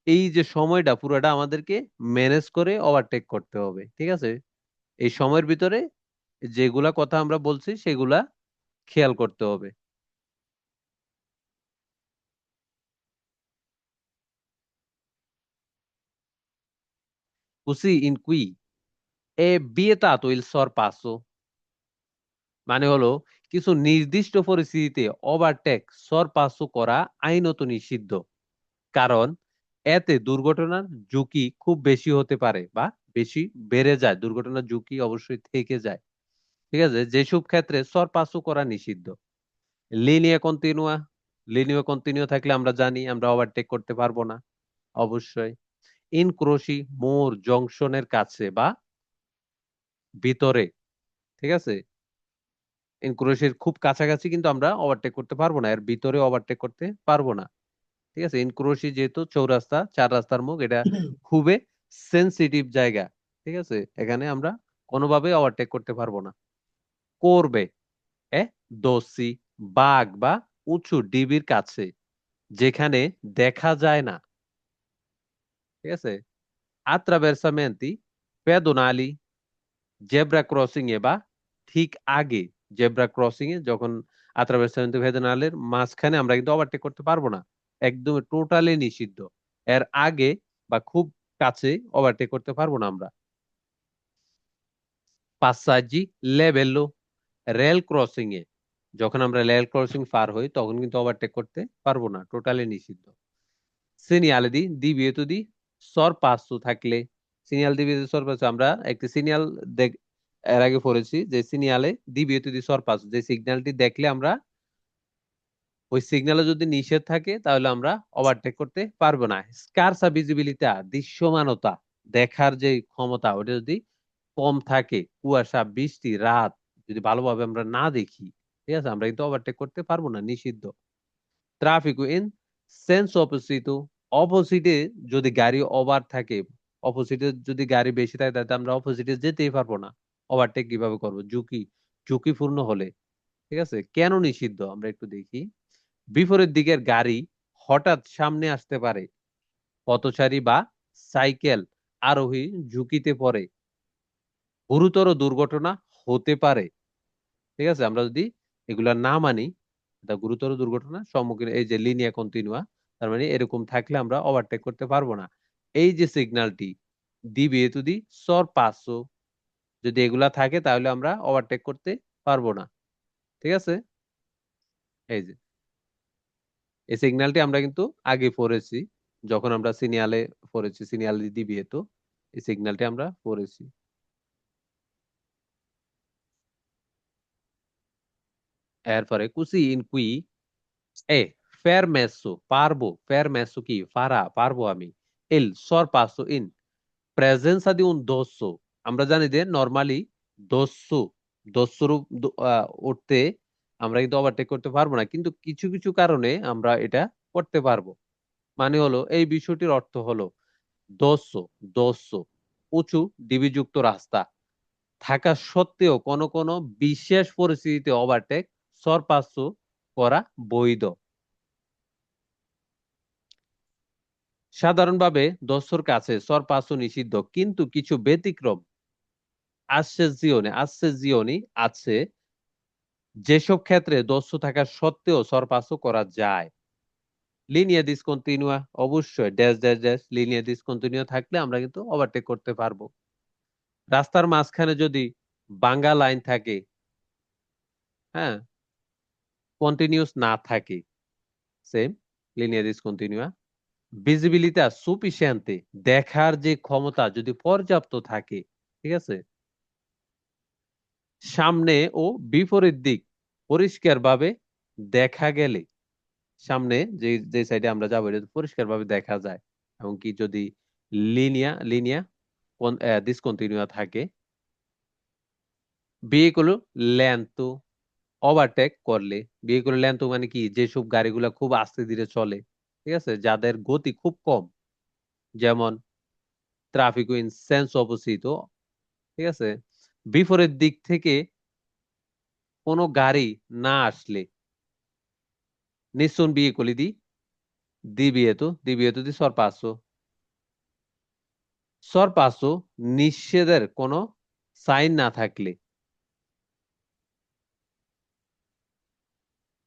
এই যে সময়টা পুরোটা আমাদেরকে ম্যানেজ করে ওভারটেক করতে হবে, ঠিক আছে। এই সময়ের ভিতরে যেগুলা কথা আমরা বলছি সেগুলা খেয়াল করতে হবে। Così in cui è vietato il sorpasso, মানে হলো কিছু নির্দিষ্ট পরিস্থিতিতে ওভারটেক সরপাসও করা আইনত নিষিদ্ধ, কারণ এতে দুর্ঘটনার ঝুঁকি খুব বেশি হতে পারে বা বেশি বেড়ে যায়, দুর্ঘটনার ঝুঁকি অবশ্যই থেকে যায়, ঠিক আছে। যেসব ক্ষেত্রে সরপাসও করা নিষিদ্ধ। লিনিয়া কন্টিনুয়া, লিনিয়া কন্টিনিউ থাকলে আমরা জানি আমরা ওভারটেক করতে পারবো না, অবশ্যই। ইনক্রোশি, মোর জংশনের কাছে বা ভিতরে, ঠিক আছে। ইনক্রোশির খুব কাছাকাছি কিন্তু আমরা ওভারটেক করতে পারবো না, এর ভিতরে ওভারটেক করতে পারবো না, ঠিক আছে। ইনক্রোশি যেহেতু চৌরাস্তা, চার রাস্তার মুখ, এটা খুবই সেনসিটিভ জায়গা, ঠিক আছে। এখানে আমরা কোনোভাবে ওভারটেক করতে পারবো না। করবে এ দোষী, বাঘ বা উঁচু ডিবির কাছে, যেখানে দেখা যায় না, ঠিক আছে। attraversamenti pedonali, জেব্রা ক্রসিং এ বা ঠিক আগে, জেব্রা ক্রসিং এ যখন attraversamento pedonaleর মাঝখানে আমরা কিন্তু ওভারটেক করতে পারবো না, একদম টোটালি নিষিদ্ধ। এর আগে বা খুব কাছে ওভারটেক করতে পারবো না আমরা। passaggi livello রেল ক্রসিং এ, যখন আমরা রেল ক্রসিং পার হই তখন কিন্তু ওভারটেক করতে পারবো না, টোটালি নিষিদ্ধ। সিনিয়াল দি বিয়েতু দি সরপাসু থাকলে, সিনিয়াল দি বিয়েতু সরপাসু, আমরা একটি সিনিয়াল দেখ এর আগে পড়েছি যে সিনিয়ালে দি বিয়েতু দি সরপাসু, যে সিগন্যালটি দেখলে আমরা ওই সিগন্যালে যদি নিষেধ থাকে তাহলে আমরা ওভারটেক করতে পারবো না। স্কারসা ভিজিবিলিটা, দৃশ্যমানতা, দেখার যে ক্ষমতা, ওটা যদি কম থাকে, কুয়াশা, বৃষ্টি, রাত যদি ভালোভাবে আমরা না দেখি, ঠিক আছে, আমরা কিন্তু ওভারটেক করতে পারবো না, নিষিদ্ধ। ট্রাফিকো ইন সেন্স অপোজিটো, অপোজিটে যদি গাড়ি ওভার থাকে, অপোজিটে যদি গাড়ি বেশি থাকে তাহলে আমরা অপোজিটে যেতেই পারবো না, ওভারটেক কিভাবে করবো, ঝুঁকিপূর্ণ হলে। ঠিক আছে, কেন নিষিদ্ধ আমরা একটু দেখি। বিপরীত দিকের গাড়ি হঠাৎ সামনে আসতে পারে, পথচারী বা সাইকেল আরোহী ঝুঁকিতে পড়ে, গুরুতর দুর্ঘটনা হতে পারে। ঠিক আছে, আমরা যদি এগুলা না মানি, এটা গুরুতর দুর্ঘটনা সম্মুখীন, এই যে লিনিয়া কন্টিনুয়া, তার মানে এরকম থাকলে আমরা ওভারটেক করতে পারবো না। এই যে সিগন্যালটি দিবে যদি সর পাঁচশো, যদি এগুলা থাকে তাহলে আমরা ওভারটেক করতে পারবো না। ঠিক আছে, এই যে এই সিগন্যালটি আমরা কিন্তু আগে পড়েছি, যখন আমরা সিনিয়ালে পড়েছি, সিনিয়াল দিবি তো এই সিগন্যালটি আমরা পড়েছি। এরপরে কুসি ইন কুই এ ফেরমেসো, পারবো, ফেরমেসো কি ফারা, পারবো আমি, এল সর পাসো ইন প্রেজেন্সা দি উন দোসো, আমরা জানি যে নরমালি দোসো, দোসোর উঠতে আমরা কিন্তু ওভারটেক করতে পারবো না, কিন্তু কিছু কিছু কারণে আমরা এটা করতে পারবো। মানে হলো, এই বিষয়টির অর্থ হলো দোসো, দোসো উঁচু ডিবিযুক্ত রাস্তা থাকা সত্ত্বেও কোনো কোনো বিশেষ পরিস্থিতিতে ওভারটেক সরপাসো করা বৈধ। সাধারণভাবে দস্যুর কাছে সরপাসো নিষিদ্ধ, কিন্তু কিছু ব্যতিক্রম আশ্চর্যজনক আছে, যেসব ক্ষেত্রে দস্যু থাকা সত্ত্বেও সরপাসো করা যায়। লিনিয়া ডিসকন্টিনিউয়া, অবশ্যই ড্যাশ ড্যাশ ড্যাশ লিনিয়া ডিসকন্টিনিউয়া থাকলে আমরা কিন্তু ওভারটেক করতে পারবো। রাস্তার মাঝখানে যদি বাঙ্গা লাইন থাকে, হ্যাঁ, কন্টিনিউস না থাকে, সেম লিনিয়া ডিসকন্টিনিউয়া। ভিজিবিলিটা সুফিসিয়েন্তে, দেখার যে ক্ষমতা যদি পর্যাপ্ত থাকে, ঠিক আছে, সামনে ও বিপরীত দিক পরিষ্কারভাবে দেখা গেলে, সামনে যে যে সাইডে আমরা যাবো এটা পরিষ্কারভাবে দেখা যায়, এমনকি যদি লিনিয়া লিনিয়া ডিসকন্টিনিউয়া থাকে। ভেহিকুল লেন্থ, ওভারটেক করলে, ভেহিকুল লেন্থ মানে কি, যেসব গাড়িগুলা খুব আস্তে ধীরে চলে, ঠিক আছে, যাদের গতি খুব কম, যেমন ট্রাফিক ইন সেন্স অপোজিটো, ঠিক আছে, বিপরীত দিক থেকে কোনো গাড়ি না আসলে, nessun veicoli divieto di sorpasso নিষেধের কোনো সাইন না থাকলে।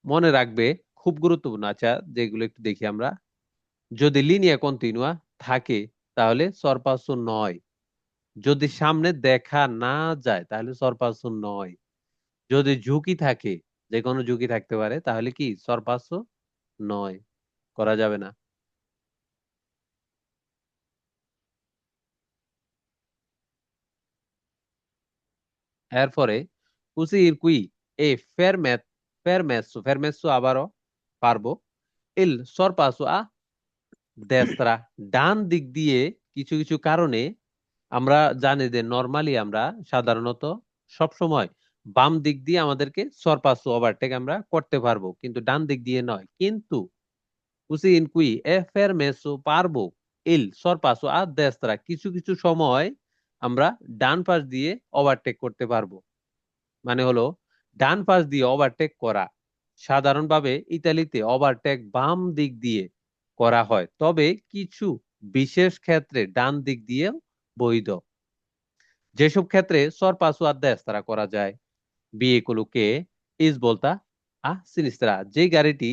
মনে রাখবে, খুব গুরুত্বপূর্ণ। আচ্ছা, যেগুলো একটু দেখি আমরা, যদি লিনিয়া কন্টিনুয়া থাকে তাহলে সরপাসো নয়, যদি সামনে দেখা না যায় তাহলে সরপাসো নয়, যদি ঝুঁকি থাকে, যে কোনো ঝুঁকি থাকতে পারে, তাহলে কি সরপাসো নয়, করা যাবে না। এরপরে কুসি ইরকুই এ ফেরমেসো আবারও পারবো, ইল সরপাসো আ দেস্ত্রা, ডান দিক দিয়ে। কিছু কিছু কারণে আমরা জানি যে নরমালি আমরা সাধারণত সব সময় বাম দিক দিয়ে আমাদেরকে সরপাসো ওভারটেক আমরা করতে পারবো, কিন্তু ডান দিক দিয়ে নয়। কিন্তু কুসি ইনকুই এ ফেরমেসো পারবো ইল সরপাসো আ দেস্ত্রা, কিছু কিছু সময় আমরা ডান পাশ দিয়ে ওভারটেক করতে পারবো। মানে হলো, ডান পাশ দিয়ে ওভারটেক করা, সাধারণভাবে ইতালিতে ওভারটেক বাম দিক দিয়ে করা হয়, তবে কিছু বিশেষ ক্ষেত্রে ডান দিক দিয়ে বৈধ। যেসব ক্ষেত্রে সরপাসু আ দেস্ত্রা করা যায়, veicolo che svolta সিনিস্ত্রা, যে গাড়িটি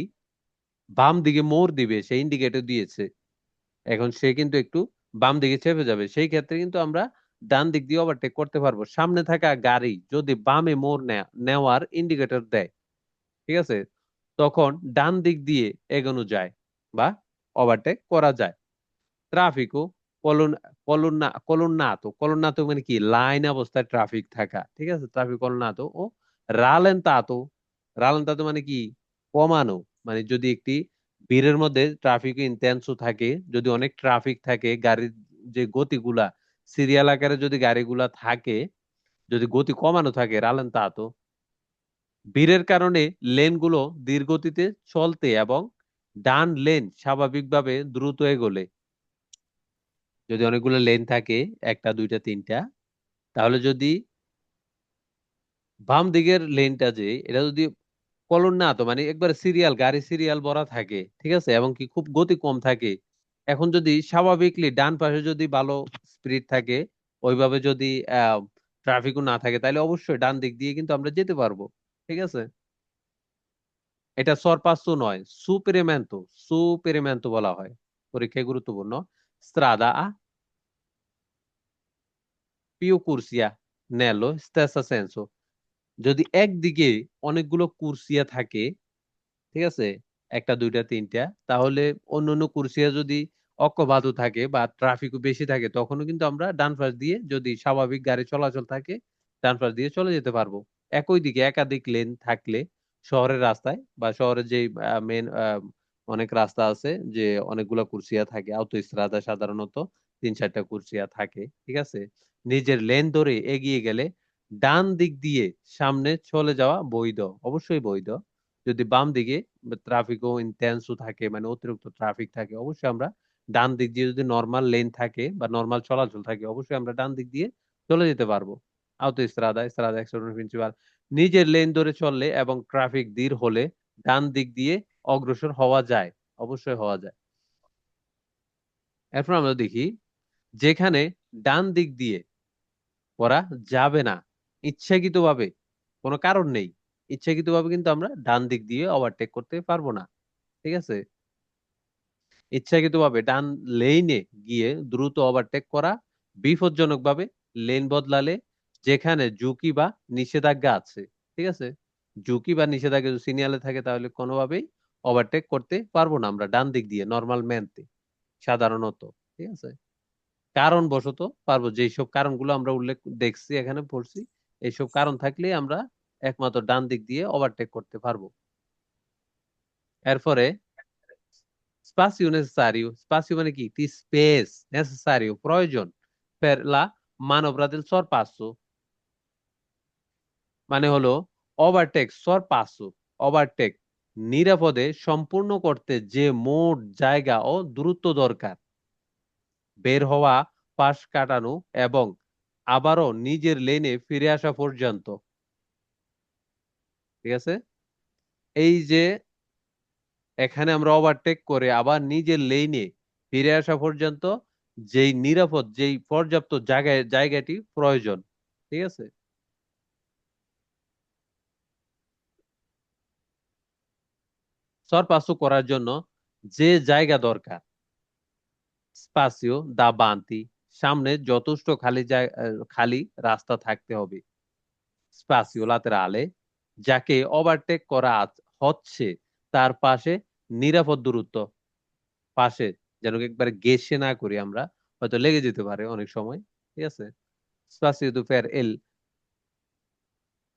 বাম দিকে মোড় দিবে সে ইন্ডিকেটর দিয়েছে, এখন সে কিন্তু একটু বাম দিকে চেপে যাবে, সেই ক্ষেত্রে কিন্তু আমরা ডান দিক দিয়ে ওভারটেক করতে পারবো। সামনে থাকা গাড়ি যদি বামে মোড় নেওয়ার ইন্ডিকেটর দেয়, ঠিক আছে, তখন ডান দিক দিয়ে এগোনো যায় বা ওভারটেক করা যায়। ট্রাফিকও কলন কলন্নাতো মানে কি, লাইন অবস্থায় ট্রাফিক থাকা, ঠিক আছে, ট্রাফিক কলন্নাতো ও রালেন্তাতো। রালেন্তাতো মানে কি, কমানো। মানে যদি একটি ভিড়ের মধ্যে ট্রাফিক ইন্টেন্সও থাকে, যদি অনেক ট্রাফিক থাকে, গাড়ির যে গতিগুলা সিরিয়াল আকারে যদি গাড়িগুলা থাকে, যদি গতি কমানো থাকে রালেন্তাতো। ভিড়ের কারণে লেনগুলো ধীর গতিতে চলতে এবং ডান লেন স্বাভাবিকভাবে দ্রুত এগোলে। যদি অনেকগুলো লেন থাকে, একটা দুইটা তিনটা, তাহলে যদি বাম দিকের লেনটা যে এটা যদি কলন না তো মানে একবার সিরিয়াল গাড়ি সিরিয়াল ভরা থাকে, ঠিক আছে, এবং কি খুব গতি কম থাকে, এখন যদি স্বাভাবিকলি ডান পাশে যদি ভালো স্পিড থাকে, ওইভাবে যদি ট্রাফিকও না থাকে, তাহলে অবশ্যই ডান দিক দিয়ে কিন্তু আমরা যেতে পারবো, ঠিক আছে। এটা সরপাসও নয়, সুপেরিমেন্তো। সুপেরিমেন্তো বলা হয়, পরীক্ষায় গুরুত্বপূর্ণ। স্ত্রাদা পিও কুরসিয়া নেলো স্টেসা সেন্সো। যদি একদিকে অনেকগুলো কুরসিয়া থাকে, ঠিক আছে, একটা দুইটা তিনটা, তাহলে অন্য অন্য কুরসিয়া যদি অক্ষবাদও থাকে বা ট্রাফিকও বেশি থাকে, তখনও কিন্তু আমরা ডান পাশ দিয়ে, যদি স্বাভাবিক গাড়ি চলাচল থাকে, ডান পাশ দিয়ে চলে যেতে পারবো। একই দিকে একাধিক লেন থাকলে শহরের রাস্তায় বা শহরের যে মেন অনেক রাস্তা আছে, যে অনেকগুলা কুরসিয়া থাকে, আউটোস্ট্রাদা সাধারণত তিন চারটা কুরসিয়া থাকে, ঠিক আছে, নিজের লেন ধরে এগিয়ে গেলে ডান দিক দিয়ে সামনে চলে যাওয়া বৈধ, অবশ্যই বৈধ। যদি বাম দিকে ট্রাফিকও ইন্টেন্সও থাকে, মানে অতিরিক্ত ট্রাফিক থাকে, অবশ্যই আমরা ডান দিক দিয়ে, যদি নর্মাল লেন থাকে বা নর্মাল চলাচল থাকে, অবশ্যই আমরা ডান দিক দিয়ে চলে যেতে পারবো। স্ত্রাদা এক্সটেরনাল প্রিন্সিপাল। নিজের লেন ধরে চললে এবং ট্রাফিক ধীর হলে ডান দিক দিয়ে অগ্রসর হওয়া যায়, অবশ্যই হওয়া যায়। এরপর আমরা দেখি, যেখানে ডান দিক দিয়ে করা যাবে না, ইচ্ছাকৃতভাবে, কোনো কারণ নেই, ইচ্ছাকৃতভাবে কিন্তু আমরা ডান দিক দিয়ে ওভারটেক করতে পারবো না, ঠিক আছে। ইচ্ছাকৃতভাবে ডান লেনে গিয়ে দ্রুত ওভারটেক করা, বিপজ্জনকভাবে লেন বদলালে, যেখানে ঝুঁকি বা নিষেধাজ্ঞা আছে, ঠিক আছে, ঝুঁকি বা নিষেধাজ্ঞা যদি সিগন্যালে থাকে, তাহলে কোনোভাবেই ওভারটেক করতে পারবো না আমরা ডান দিক দিয়ে নর্মাল ম্যানতে, সাধারণত, ঠিক আছে। কারণ বশত পারবো, যেসব কারণগুলো আমরা উল্লেখ দেখছি এখানে পড়ছি, এইসব কারণ থাকলে আমরা একমাত্র ডান দিক দিয়ে ওভারটেক করতে পারবো। এরপরে স্পাসিও নেসেসারিও। স্পাসিও মানে কি, একটি স্পেস, নেসেসারিও প্রয়োজন, per la manovra del sorpasso মানে হলো ওভারটেক, সরপাসো ওভারটেক নিরাপদে সম্পূর্ণ করতে যে মোট জায়গা ও দূরত্ব দরকার, বের হওয়া, পাশ কাটানো এবং আবারও নিজের লেনে ফিরে আসা পর্যন্ত, ঠিক আছে। এই যে এখানে আমরা ওভারটেক করে আবার নিজের লেনে ফিরে আসা পর্যন্ত যেই নিরাপদ, যেই পর্যাপ্ত জায়গাটি প্রয়োজন, ঠিক আছে। সরপাসো করার জন্য যে জায়গা দরকার, স্পাসিও দাবান্তি, সামনে যথেষ্ট খালি রাস্তা থাকতে হবে। স্পাসিও লাতেরালে, যাকে ওভারটেক করা হচ্ছে তার পাশে নিরাপদ দূরত্ব, পাশে, যেন একবারে ঘেঁষে না করি আমরা, হয়তো লেগে যেতে পারে অনেক সময়, ঠিক আছে। স্পাসিও দু ফের এল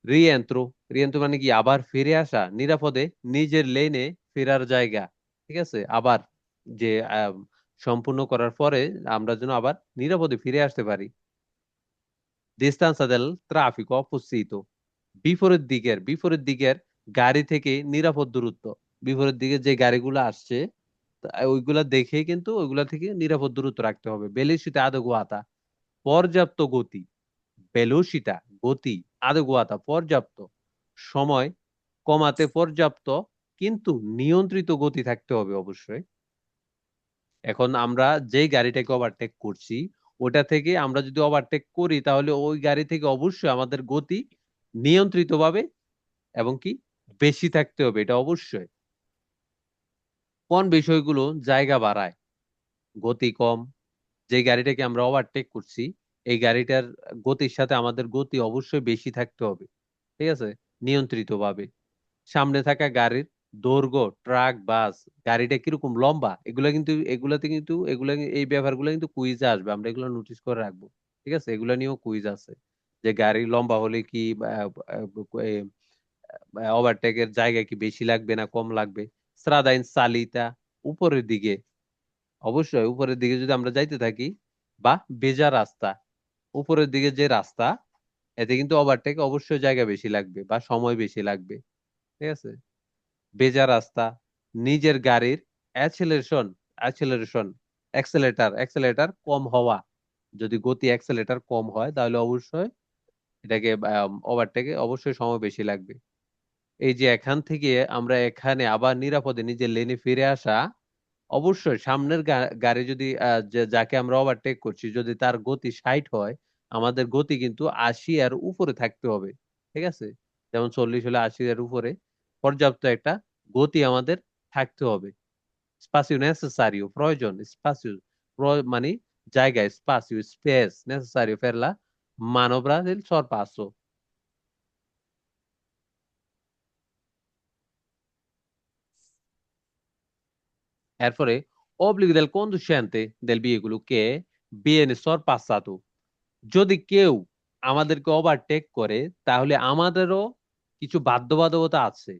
রিয়েন্ত্রো। রিয়েন্ত্রো মানে কি, আবার ফিরে আসা, নিরাপদে নিজের লেনে ফেরার জায়গা, ঠিক আছে, আবার যে সম্পূর্ণ করার পরে আমরা যেন আবার নিরাপদে ফিরে আসতে পারি। distanza del traffico opposito, বিপরীত দিকের গাড়ি থেকে নিরাপদ দূরত্ব। বিপরীত দিকে যে গাড়িগুলো আসছে, ওইগুলা দেখে কিন্তু ওইগুলা থেকে নিরাপদ দূরত্ব রাখতে হবে। বেলিসিটা আদগুয়াতা, পর্যাপ্ত গতি, বেলোসিটা গতি, আদগুয়াতা পর্যাপ্ত, সময় কমাতে পর্যাপ্ত, কিন্তু নিয়ন্ত্রিত গতি থাকতে হবে অবশ্যই। এখন আমরা যেই গাড়িটাকে ওভারটেক করছি, ওটা থেকে আমরা যদি ওভারটেক করি, তাহলে ওই গাড়ি থেকে অবশ্যই আমাদের গতি নিয়ন্ত্রিতভাবে এবং কি বেশি থাকতে হবে, এটা অবশ্যই। কোন বিষয়গুলো জায়গা বাড়ায়? গতি কম, যে গাড়িটাকে আমরা ওভারটেক করছি এই গাড়িটার গতির সাথে আমাদের গতি অবশ্যই বেশি থাকতে হবে, ঠিক আছে, নিয়ন্ত্রিত ভাবে। সামনে থাকা গাড়ির দৈর্ঘ্য, ট্রাক, বাস, গাড়িটা কিরকম লম্বা, এগুলা এই ব্যাপারগুলো কিন্তু কুইজে আসবে, আমরা এগুলো নোটিস করে রাখবো। ঠিক আছে, এগুলা নিয়েও কুইজ আছে, যে গাড়ি লম্বা হলে কি ওভারটেকের জায়গা কি বেশি লাগবে না কম লাগবে। স্রাদাইন সালিতা, উপরের দিকে, অবশ্যই উপরের দিকে যদি আমরা যাইতে থাকি, বা বেজা রাস্তা, উপরের দিকে যে রাস্তা, এতে কিন্তু ওভারটেক অবশ্যই জায়গা বেশি লাগবে বা সময় বেশি লাগবে। ঠিক আছে, বেজা রাস্তা, নিজের গাড়ির অ্যাক্সেলারেশন অ্যাক্সেলারেশন অ্যাক্সেলেটার কম হওয়া, যদি গতি অ্যাক্সেলেটার কম হয় তাহলে অবশ্যই এটাকে ওভারটেকে অবশ্যই সময় বেশি লাগবে। এই যে এখান থেকে আমরা এখানে আবার নিরাপদে নিজের লেনে ফিরে আসা, অবশ্যই সামনের গাড়ি যদি যাকে আমরা ওভারটেক করছি যদি তার গতি 60 হয়, আমাদের গতি কিন্তু 80 এর উপরে থাকতে হবে। ঠিক আছে, যেমন 40 হলে 80 এর উপরে পর্যাপ্ত একটা গতি আমাদের থাকতে হবে। স্পাসিও নেসেসারিও, প্রয়োজন, স্পাসিও মানে জায়গা, স্পাসিও space নেসেসারিও per la manovra del sorpasso। এরপরে obbligo del conducente del veicolo che viene sorpassato, যদি কেউ আমাদেরকে ওভারটেক করে তাহলে আমাদেরও কিছু বাধ্যবাধকতা আছে,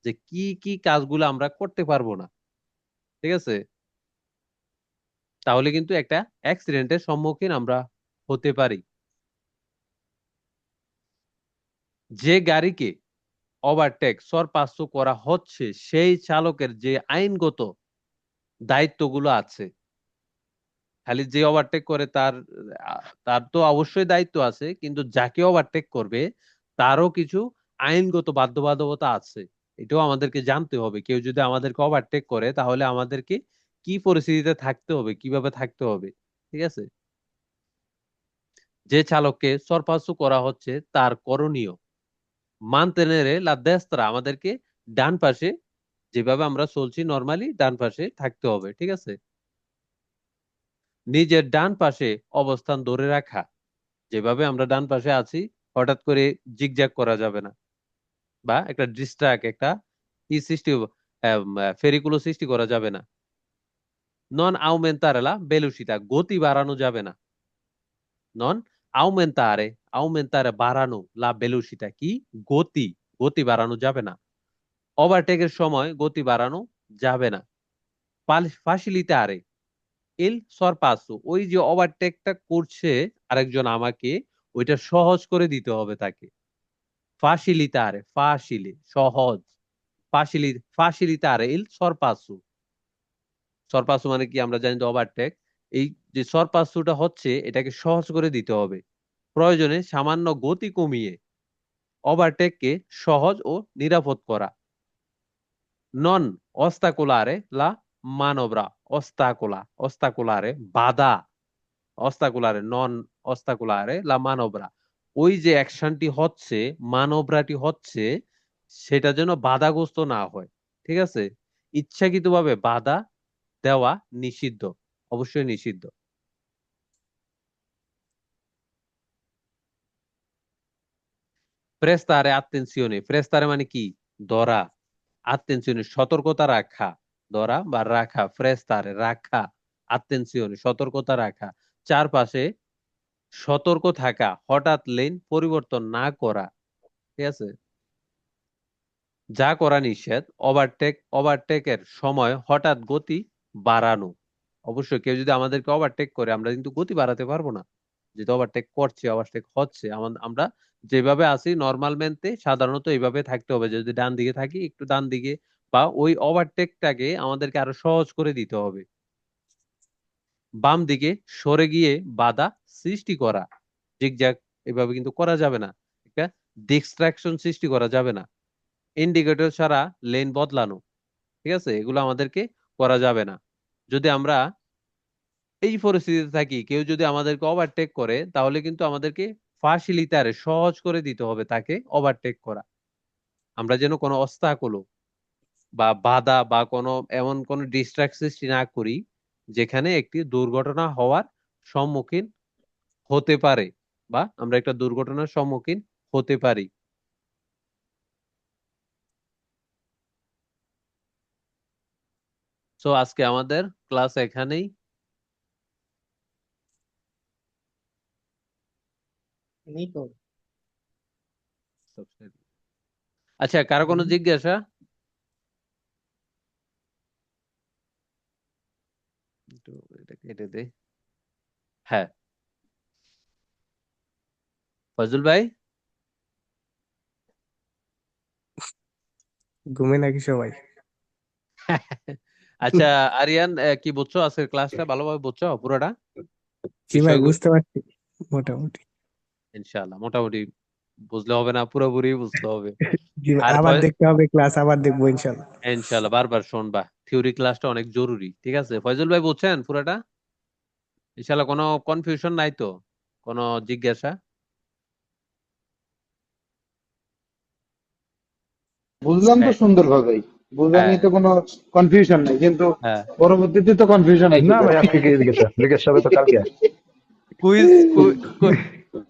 যে কি কি কাজগুলো আমরা করতে পারবো না। ঠিক আছে, তাহলে কিন্তু একটা অ্যাক্সিডেন্টের সম্মুখীন আমরা হতে পারি। যে গাড়িকে ওভারটেক সরপাস করা হচ্ছে সেই চালকের যে আইনগত দায়িত্বগুলো আছে, খালি যে ওভারটেক করে তার তো অবশ্যই দায়িত্ব আছে, কিন্তু যাকে ওভারটেক করবে তারও কিছু আইনগত বাধ্যবাধকতা আছে। এটাও আমাদেরকে জানতে হবে, কেউ যদি আমাদেরকে ওভারটেক করে তাহলে আমাদেরকে কি পরিস্থিতিতে থাকতে হবে, কিভাবে থাকতে হবে। ঠিক আছে, যে চালককে সরপাসু করা হচ্ছে তার করণীয় মানতেনেরে লা দেস্ত্রা, আমাদেরকে ডান পাশে, যেভাবে আমরা চলছি নর্মালি ডান পাশে থাকতে হবে। ঠিক আছে, নিজের ডান পাশে অবস্থান ধরে রাখা, যেভাবে আমরা ডান পাশে আছি হঠাৎ করে জিগজ্যাগ করা যাবে না, বা একটা ডিস্ট্রাক্ট একটা ই সৃষ্টি ফেরিকুলো সৃষ্টি করা যাবে না। নন আউমেন্তারেলা বেলুসিতা, গতি বাড়ানো যাবে না। নন আউমেন্তারে বাড়ানো, লা বেলুসিতা কি, গতি, গতি বাড়ানো যাবে না। ওভারটেকের সময় গতি বাড়ানো যাবে না। ফাসিলিতারে ইল সরপাসো, ওই যে ওভারটেকটা করছে আরেকজন আমাকে, ওইটা সহজ করে দিতে হবে তাকে। ফাসিলিতারে, সহজ, ফাসিলিতারে ইল সরপাসো। সরপাসো মানে কি আমরা জানি তো ওভারটেক, এই যে সরপাসোটা হচ্ছে এটাকে সহজ করে দিতে হবে, প্রয়োজনে সামান্য গতি কমিয়ে ওভারটেককে সহজ ও নিরাপদ করা। নন অস্তাকুলারে লা মানবরা, অস্তাকুলারে বাধা, অস্তাকুলারে নন অস্তাকুলারে লা মানবরা, ওই যে অ্যাকশনটি হচ্ছে, মানবরাটি হচ্ছে, সেটা যেন বাধাগ্রস্ত না হয়। ঠিক আছে, ইচ্ছাকৃতভাবে বাধা দেওয়া নিষিদ্ধ, অবশ্যই নিষিদ্ধ। প্রেস্তারে আত্মেনশিওনে, প্রেস্তারে মানে কি, ধরা, আত্মেনশিওনে সতর্কতা রাখা, ধরা বা রাখা, প্রেস্তারে রাখা, আত্মেনশিওনে সতর্কতা রাখা, চারপাশে সতর্ক থাকা, হঠাৎ লেন পরিবর্তন না করা। ঠিক আছে, যা করা নিষেধ, ওভারটেকের সময় হঠাৎ গতি বাড়ানো। অবশ্যই কেউ যদি আমাদেরকে ওভারটেক করে আমরা কিন্তু গতি বাড়াতে পারবো না, যেটা ওভারটেক করছে, ওভারটেক হচ্ছে, আমরা যেভাবে আছি নর্মাল মেনতে সাধারণত এইভাবে থাকতে হবে, যদি ডান দিকে থাকি একটু ডান দিকে, বা ওই ওভারটেকটাকে আমাদেরকে আরো সহজ করে দিতে হবে। বাম দিকে সরে গিয়ে বাধা সৃষ্টি করা, জিগজ্যাগ এভাবে কিন্তু করা যাবে না, একটা ডিস্ট্রাকশন সৃষ্টি করা যাবে না। ইন্ডিকেটর ছাড়া লেন বদলানো, ঠিক আছে, এগুলো আমাদেরকে করা যাবে না। যদি আমরা এই পরিস্থিতিতে থাকি, কেউ যদি আমাদেরকে ওভারটেক করে তাহলে কিন্তু আমাদেরকে ফাসিলিতারে সহজ করে দিতে হবে তাকে ওভারটেক করা। আমরা যেন কোনো অবস্টাকল বা বাধা বা কোনো এমন কোনো ডিস্ট্রাক্ট সৃষ্টি না করি যেখানে একটি দুর্ঘটনা হওয়ার সম্মুখীন হতে পারে বা আমরা একটা দুর্ঘটনার সম্মুখীন হতে পারি। সো আজকে আমাদের ক্লাস এখানেই। আচ্ছা, কারো কোনো জিজ্ঞাসা? একটু এটা কেটে দে। হ্যাঁ, ফজল ভাই। ঘুমে নাকি সবাই? আচ্ছা আরিয়ান, কি বুঝছো আজকের ক্লাসটা? ভালোভাবে বুঝছো পুরোটা জি ভাই, বিষয়গুলো? বুঝতে পারছি মোটামুটি। ইনশাআল্লাহ মোটামুটি বুঝলে হবে না, পুরোপুরি বুঝতে হবে। জি ভাই, আর আবার দেখতে হবে ক্লাস, আবার দেখবো ইনশাল্লাহ। ইনশাআল্লাহ বারবার শুনবা, থিওরি ক্লাসটা অনেক জরুরি। ঠিক আছে ফয়জল ভাই, বুঝছেন পুরোটা? ইনশাআল্লাহ কোনো কনফিউশন নাই তো? কোনো জিজ্ঞাসা? বুঝলাম তো হ্যাঁ সুন্দরভাবেই, বুঝা হ্যাঁ নিয়ে তো কোনো কনফিউশন নাই, কিন্তু হ্যাঁ। পরবর্তীতে তো কনফিউশন হয়েছে। না ভাই, আজকে কি জিজ্ঞাসা হবে তো কালকে। কুইজ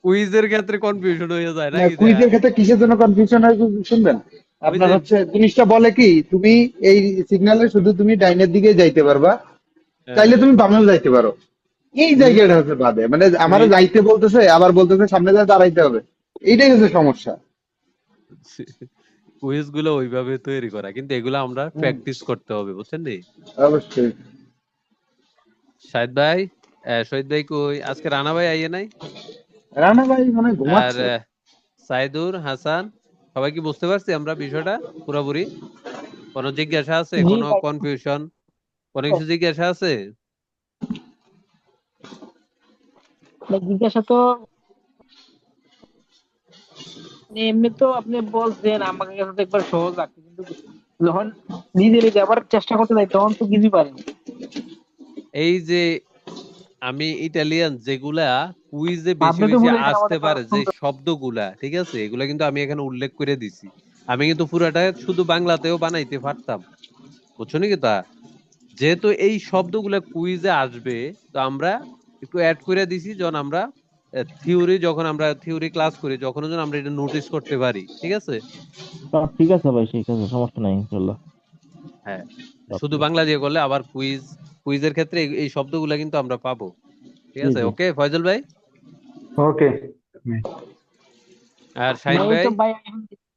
কুইজের ক্ষেত্রে কনফিউশন হয়ে যায় না, নাকি? কুইজের ক্ষেত্রে কিসের জন্য কনফিউশন হয় শুনবেন? ওই আপনার যে হচ্ছে জিনিসটা বলে কি, তুমি এই সিগন্যালে শুধু তুমি ডাইনের দিকে যাইতে পারবা, চাইলে তুমি বামেও যাইতে পারো। এই কুইজ জায়গাটা হচ্ছে বাদে, মানে আমারও কুইজ যাইতে বলতেছে, আবার বলতেছে সামনে যা দাঁড়াইতে হবে। এইটাই হচ্ছে সমস্যা। কুইজ গুলো ওইভাবে তৈরি করা, কিন্তু এগুলো আমরা হুম, প্র্যাকটিস করতে হবে, বুঝছেন নি? অবশ্যই। শাহিদ ভাই, শহীদ ভাই কই? আজকে রানা ভাই আইয়ে নাই? রানা ভাই মানে আর ঘুমাচ্ছে। সাইদুর হাসান, সবাই কি বুঝতে পারছি আমরা বিষয়টা পুরোপুরি? কোনো জিজ্ঞাসা আছে? জি কোনো ভাই। কনফিউশন? কোনো কিছু জিজ্ঞাসা আছে? জিজ্ঞাসা তো এমনি তো আপনি বলছেন, আমাকে কাছে তো একবার সহজ লাগছে, কিন্তু যখন নিজে নিজে আবার চেষ্টা করতে যাই তখন তো কিছুই পারি না। এই যে আমি ইটালিয়ান যেগুলা কুইজে বেশি আপনি তো বেশি বলেছেন আসতে আমাদের পারে ক্লাস যে শুনতে। শব্দগুলা, ঠিক আছে, এগুলা কিন্তু আমি এখানে উল্লেখ করে দিছি। আমি কিন্তু পুরাটা শুধু বাংলাতেও বানাইতে পারতাম, বুঝছো নাকি? তা যেহেতু এই শব্দগুলা কুইজে আসবে, তো আমরা একটু অ্যাড করে দিছি, যখন আমরা থিওরি ক্লাস করি, যখন যেন আমরা এটা নোটিস করতে পারি। ঠিক আছে? ঠিক আছে ভাই, ঠিক আছে, সমস্যা নাই ইনশাল্লাহ। হ্যাঁ, সব শুধু ঠিক আছে। বাংলা দিয়ে করলে আবার কুইজের ক্ষেত্রে এই শব্দগুলা কিন্তু আমরা পাবো। ঠিক জি আছে, জি। ওকে ফয়জল ভাই। ওকে। আর শাহিন ভাই ভাই? তো ভাই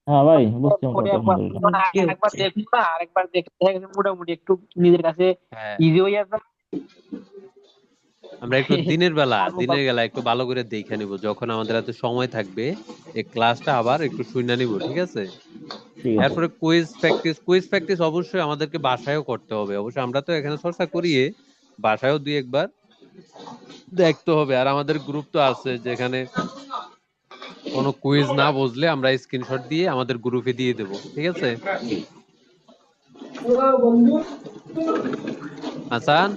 হ্যাঁ ভাই, বুঝছি পরে মোটামুটি, একবার আলহামদুলিল্লাহ। মানে একবার দেখুন না, আরেকবার দেখে দেখা গেছে মোটামুটি একটু নিজের কাছে হ্যাঁ, ইজি হয়ে যাবে। আমরা একটু পারবো দিনের বেলা একটু ভালো করে দেখে নিব, যখন আমাদের হাতে সময় থাকবে এই ক্লাসটা আবার একটু শুনে নিব। ঠিক আছে? ঠিক আছে। এরপরে কুইজ প্র্যাকটিস অবশ্যই আমাদেরকে বাসায়ও করতে হবে। অবশ্যই আমরা তো এখানে চর্চা করি, বাসায়ও দুই একবার দেখতে হবে। আর আমাদের গ্রুপ তো আছে, যেখানে কোনো কুইজ না বুঝলে আমরা স্ক্রিনশট দিয়ে আমাদের গ্রুপে দিয়ে দেব। ঠিক আছে হাসান?